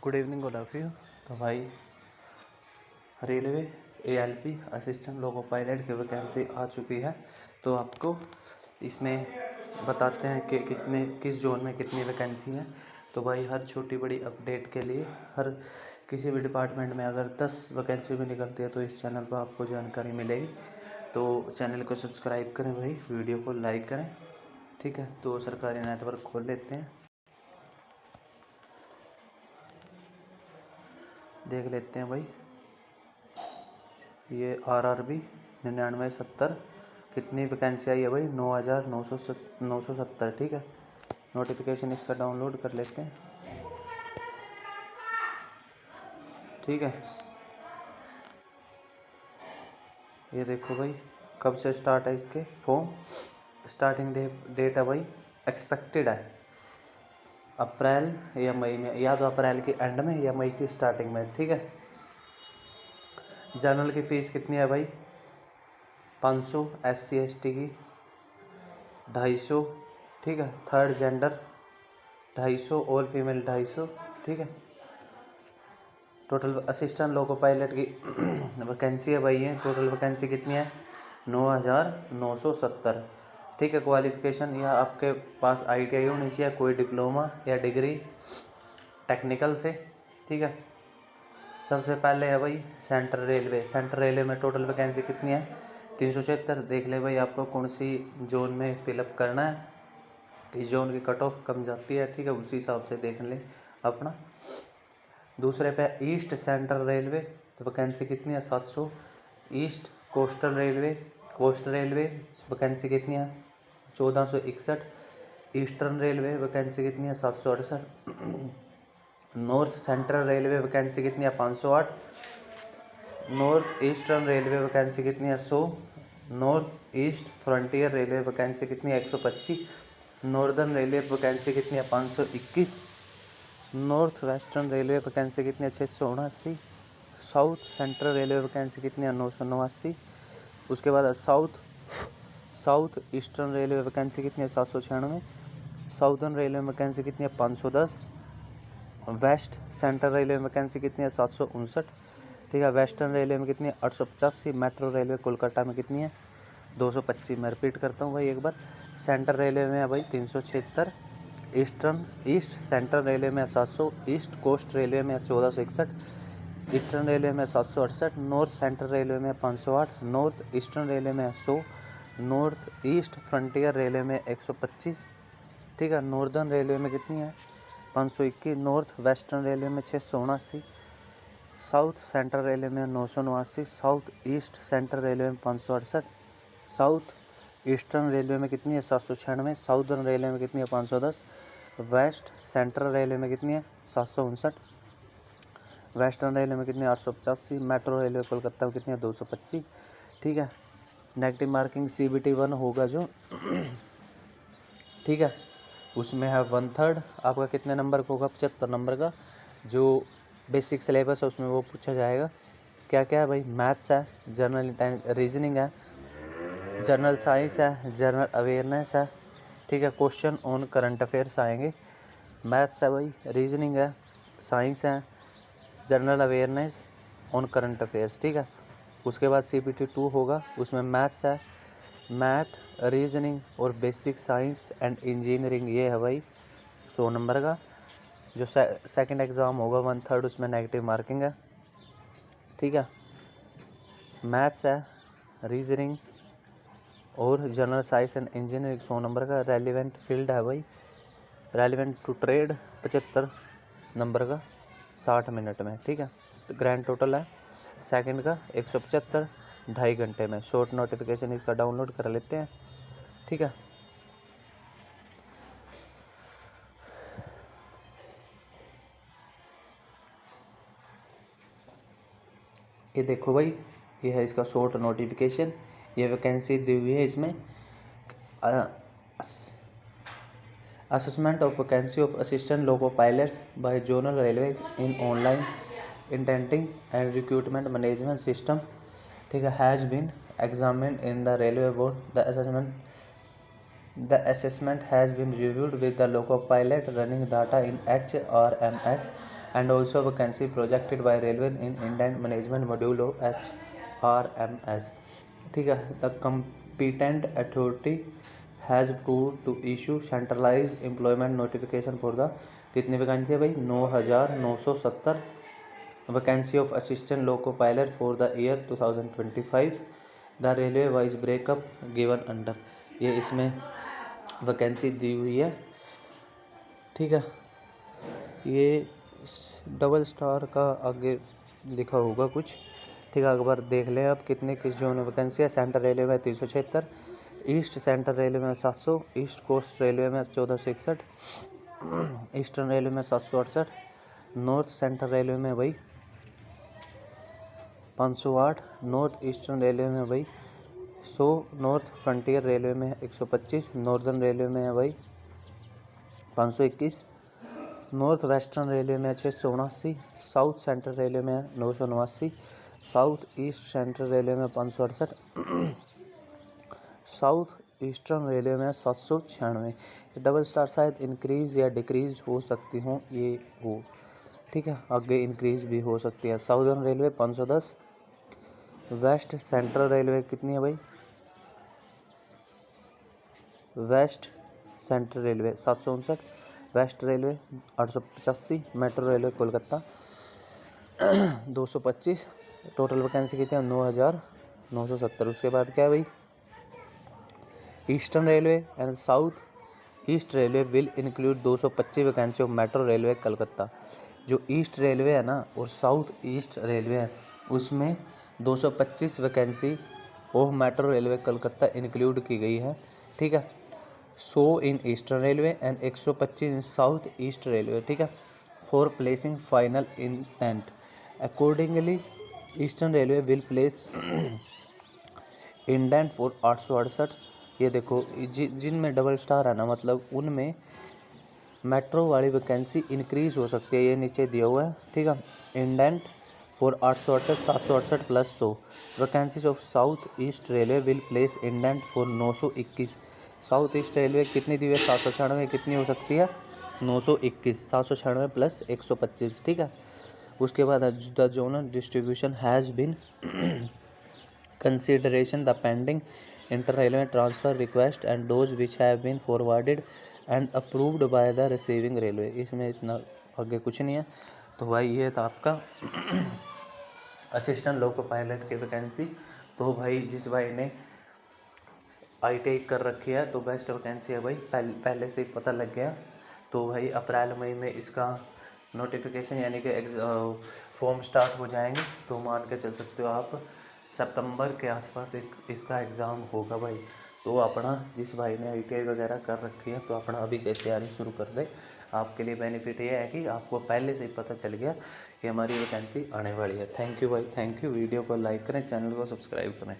Good evening all of you. तो भाई railway ALP assistant loco pilot की vacancy आ चुकी है। तो आपको इसमें बताते हैं कि किस जोन में कितनी वैकेंसी है। तो भाई हर छोटी बड़ी अपडेट के लिए हर किसी भी डिपार्टमेंट में अगर 10 वैकेंसी भी निकलती है तो इस चैनल पर आपको जानकारी मिलेगी। तो चैनल को सब्सक्राइब करें भाई, वीडियो को लाइक करें, ठीक है। तो सरकारी नेटवर्क खोल लेते हैं, देख लेते हैं भाई। ये RRB 9970 कितनी वैकेंसी आई है भाई? 9970, ठीक है। नोटिफिकेशन इसका डाउनलोड कर लेते हैं, ठीक है। ये देखो भाई कब से स्टार्ट है इसके फॉर्म। स्टार्टिंग डेट है भाई, एक्सपेक्टेड है अप्रैल या मई में, या तो अप्रैल के एंड में या मई की स्टार्टिंग में, ठीक है। जनरल की फ़ीस कितनी है भाई? 500, SC ST की 250, ठीक है। थर्ड जेंडर 250, ऑल फीमेल 250, ठीक है। टोटल असिस्टेंट लोको पायलट की वैकेंसी है भाई। ये टोटल वैकेंसी कितनी है? 9970, ठीक है। क्वालिफिकेशन या आपके पास ITI होनी चाहिए, कोई डिप्लोमा या डिग्री टेक्निकल से, ठीक है। सबसे पहले है भाई सेंट्रल रेलवे। सेंट्रल रेलवे में टोटल वैकेंसी कितनी है? 376। देख ले भाई आपको कौन सी जोन में फिलअप करना है, इस जोन की कट ऑफ कम जाती है, ठीक है, उसी हिसाब से देख ले अपना। दूसरे पे ईस्ट सेंट्रल रेलवे, तो वैकेंसी कितनी है? 700। East Coastal Railway, Coast Railway vacancy कितनी है? 1461। ईस्टर्न रेलवे वैकेंसी कितनी है? 768। नॉर्थ सेंट्रल रेलवे वैकेंसी कितनी है? 508। नॉर्थ ईस्टर्न रेलवे वैकेंसी कितनी है? 100। North east frontier railway vacancy कितनी है? 125। नॉर्दर्न रेलवे वैकेंसी कितनी है? 521। नॉर्थ वेस्टर्न रेलवे वैकेंसी कितनी है? 679। साउथ सेंट्रल रेलवे वैकेंसी कितनी है? 989। उसके बाद साउथ ईस्टर्न रेलवे वैकेंसी कितनी है? 796। साउदर्न रेलवे वैकेंसी कितनी है? 510। वेस्ट सेंट्रल रेलवे में वैकेंसी कितनी है? 759, ठीक है। वेस्टर्न रेलवे में कितनी है? 885। मेट्रो रेलवे कोलकाता में कितनी है? 225। मैं रिपीट करता हूँ भाई एक बार। सेंट्रल रेलवे में है भाई 376। ईस्ट सेंट्रल रेलवे में 700। ईस्ट कोस्ट रेलवे में 1461। ईस्टर्न रेलवे में 768। नॉर्थ सेंट्रल रेलवे में 508। नॉर्थ ईस्टर्न रेलवे में 100। नॉर्थ ईस्ट फ्रंटियर रेलवे में 125, ठीक है। नॉर्दर्न रेलवे में कितनी है? 521। नॉर्थ वेस्टर्न रेलवे में 679। साउथ सेंट्रल रेलवे में 989। साउथ ईस्ट सेंट्रल रेलवे में 568। साउथ ईस्टर्न रेलवे में कितनी है? 796। साउदर्न रेलवे में कितनी है? 510। वेस्ट सेंट्रल रेलवे में कितनी है? 759। वेस्टर्न रेलवे में कितनी है? 885। मेट्रो रेलवे कोलकाता में कितनी है? 225, ठीक है। नेगेटिव मार्किंग CBT 1 होगा जो, ठीक है, उसमें है 1/3। आपका कितने नंबर का होगा? 75 नंबर का। जो बेसिक सिलेबस है उसमें वो पूछा जाएगा। क्या क्या है भाई? मैथ्स है, जनरल रीजनिंग है, जनरल साइंस है, जनरल अवेयरनेस है, ठीक है। क्वेश्चन ऑन करंट अफेयर्स आएंगे। मैथ्स है भाई, रीजनिंग है, साइंस है, general awareness on current affairs, ठीक है। उसके बाद CBT 2 होगा, उसमें मैथ्स है, मैथ, रीजनिंग और बेसिक साइंस एंड इंजीनियरिंग, ये है भाई 100 नंबर का। जो सेकंड एग्ज़ाम होगा 1/3, उसमें नेगेटिव मार्किंग है, ठीक है। मैथ्स है, रीजनिंग और general science and engineering 100 number का। रेलिवेंट फील्ड है भाई, रेलिवेंट टू ट्रेड 75 नंबर का 60 मिनट में, ठीक है। तो ग्रैंड टोटल है सेकंड का 175, 2.5 घंटे में। शॉर्ट नोटिफिकेशन इसका डाउनलोड कर लेते हैं, ठीक है। ये देखो भाई, ये है इसका शॉर्ट नोटिफिकेशन। ये वैकेंसी दी हुई है इसमें। Assessment of vacancy of assistant loco pilots by zonal railway in online indenting and recruitment management system, ठीक है, has been examined in the railway board. The assessment has been reviewed with the loco pilot running data in HRMS and also vacancy projected by railway in indent management module of HRMS। ठीक है, the competent authority has approved to issue centralise employment notification for the, कितनी vacancy है भाई, 9,970 vacancy of assistant loco pilot for the year 2025। The railway wise breakup given under, ये इसमें vacancy दी हुई है। ठीक है, ये डबल स्टार का आगे लिखा होगा कुछ। ठीक है, एक बार देख लें आप कितने किस जोन में वैकेंसी है। सेंट्रल रेलवे में 376, ईस्ट सेंट्रल रेलवे में 700, ईस्ट कोस्ट रेलवे में 1461, ईस्टर्न रेलवे में 768, नॉर्थ सेंट्रल रेलवे में भाई 508, नॉर्थ ईस्टर्न रेलवे में भाई 100, नॉर्थ फ्रंटियर रेलवे में 125, नॉर्दर्न रेलवे में है भाई 521, नॉर्थ वेस्टर्न रेलवे में 679, साउथ सेंट्रल रेलवे में 989, साउथ ईस्ट सेंट्रल रेलवे में 568, साउथ ईस्टर्न रेलवे में 796। डबल स्टार शायद इंक्रीज़ या डिक्रीज़ हो सकती हूँ, ये हो। ठीक है, आगे इंक्रीज़ भी हो सकती है। Southern Railway 510, West Central Railway कितनी है भाई, West Central Railway 759, West Railway 885, metro railway Kolkata 225। Total vacancy कितनी है, 9,970। उसके बाद क्या है भाई, Eastern Railway and South East Railway will include 225 vacancy of metro railway Calcutta. जो ईस्ट रेलवे है ना और साउथ ईस्ट रेलवे है उसमें 225 vacancy of metro railway Calcutta include की गई है। ठीक है, 100 in eastern Railway and 125 in south East railway. ठीक है, for placing final intent accordingly eastern railway will place indent for 868। ये देखो जिनमें डबल स्टार है ना, मतलब उनमें मेट्रो वाली वैकेंसी इंक्रीज हो सकती है, ये नीचे दिया हुआ है। ठीक है, indent for 868, 768 plus 100 vacancies of south East Railway will place indent for 921। South East railway कितनी दी हुई है, 796, कितनी हो सकती है, 921, 796 प्लस 125। ठीक है, उसके बाद the zonal distribution has been consideration the pending inter-railway transfer request and those which have been forwarded and approved by the receiving railway। इसमें इतना आगे कुछ नहीं है। तो भाई ये था आपका असिस्टेंट लोको पायलट की वैकेंसी। तो भाई जिस भाई ने ITI कर रखी है तो बेस्ट वैकेंसी है भाई, पहले से ही पता लग गया। तो भाई अप्रैल मई में इसका नोटिफिकेशन यानी कि फॉर्म स्टार्ट हो जाएंगे। तो मान के चल सकते हो आप सितंबर के आसपास इसका एग्ज़ाम होगा भाई। तो अपना जिस भाई ने ITI वगैरह कर रखी है तो अपना अभी से तैयारी शुरू कर दे। आपके लिए बेनिफिट ये है कि आपको पहले से ही पता चल गया कि हमारी वैकेंसी आने वाली है। थैंक यू भाई, थैंक यू। वीडियो को लाइक करें, चैनल को सब्सक्राइब करें।